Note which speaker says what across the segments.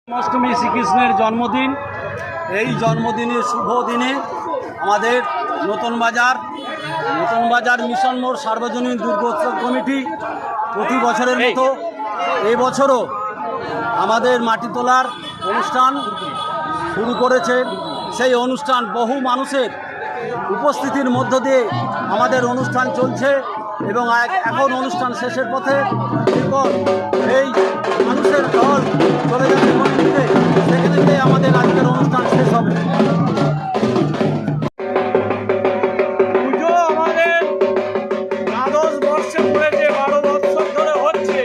Speaker 1: অষ্টমী শ্রীকৃষ্ণের জন্মদিন। এই জন্মদিনের শুভ দিনে আমাদের নতুন বাজার মিশন মোড় সার্বজনীন দুর্গোৎসব কমিটি প্রতি বছরের মতো এই বছরও আমাদের মাটি তোলার অনুষ্ঠান শুরু করেছে। সেই অনুষ্ঠান বহু মানুষের উপস্থিতির মধ্য দিয়ে আমাদের অনুষ্ঠান চলছে এবং এখন অনুষ্ঠান শেষের পথে। এরপর এই মানুষের দল চলে যাচ্ছে মন্দিরে, সেখানে আমাদের আজকের অনুষ্ঠান শেষ হবে।
Speaker 2: পুজো আমাদের দ্বাদশ বর্ষে পড়েছে, 12 বছর ধরে হচ্ছে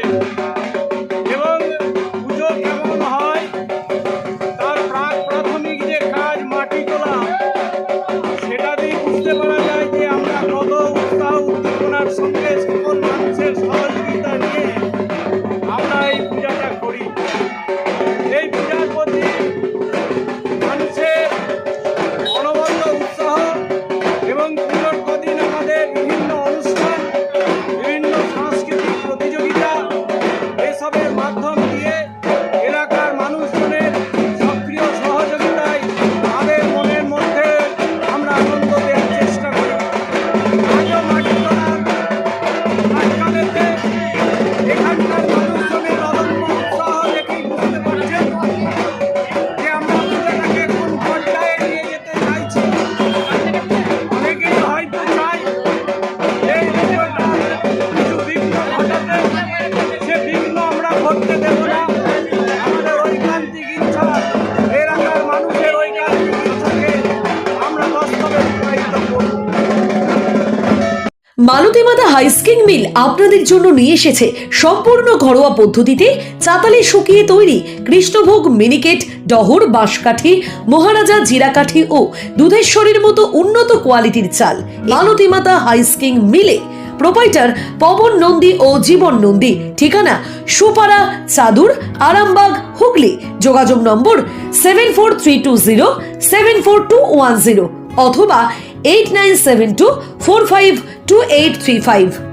Speaker 2: এবং পুজো কেমন হয় তার প্রাথমিক যে কাজ মাটি তোলা, সেটা দিয়ে বুঝতে পারা যায় যে আমরা কত উৎসাহ উদ্দীপনার সঙ্গে সকল মানুষের সহযোগিতা নিয়ে আমরা এই পূজাটা করি। এই পূজার প্রতি মানুষের অনবদ্য উৎসাহ এবং পুজোর কদিন আমাদের বিভিন্ন অনুষ্ঠান, বিভিন্ন সাংস্কৃতিক প্রতিযোগিতা, এসবের মাধ্যম দিয়ে এলাকার মানুষজনের সক্রিয় সহযোগিতায় তাদের মনের মধ্যে আমরা আনন্দ দেওয়ার চেষ্টা করি। আজও মাটি তোলার আজকালেতে এখানকার মানুষজনের অদম্য উৎসাহ দেখেই বুঝতে পারছেন যে আমরা পূজাটাকে কোন পর্যায়ে নিয়ে যেতে চাইছি। অনেকেই হয়তো চাই এই পুজোটা কিছু বিঘ্ন ঘটাতে, সে বিঘ্ন আমরা ঘটতে দেব না। আমাদের ঐকান্তিক ইচ্ছা, এলাকার মানুষের ঐকান্তিক ইচ্ছাকে আমরা বাস্তবে রূপায়িত করব।
Speaker 3: মালতী মাতা হাইস্কিং মিল আপনাদের জন্য নিয়ে এসেছে সম্পূর্ণ ঘরোয়া পদ্ধতিতে চাতালে শুকিয়ে তৈরি কৃষ্ণভোগ, মিনিকেট, ডহর, বাঁশকাঠি, মহারাজা, জিরাকাঠি ও দুধেশ্বরীর মতো উন্নত কোয়ালিটির চাল। মালতী মাতা হাইস্কিং মিলে প্রোপাইটার পবন নন্দী ও জীবন নন্দী। ঠিকানা সুপারা, চাদুর, আরামবাগ, হুগলি। যোগাযোগ নম্বর 7432074210 অথবা 8972452835।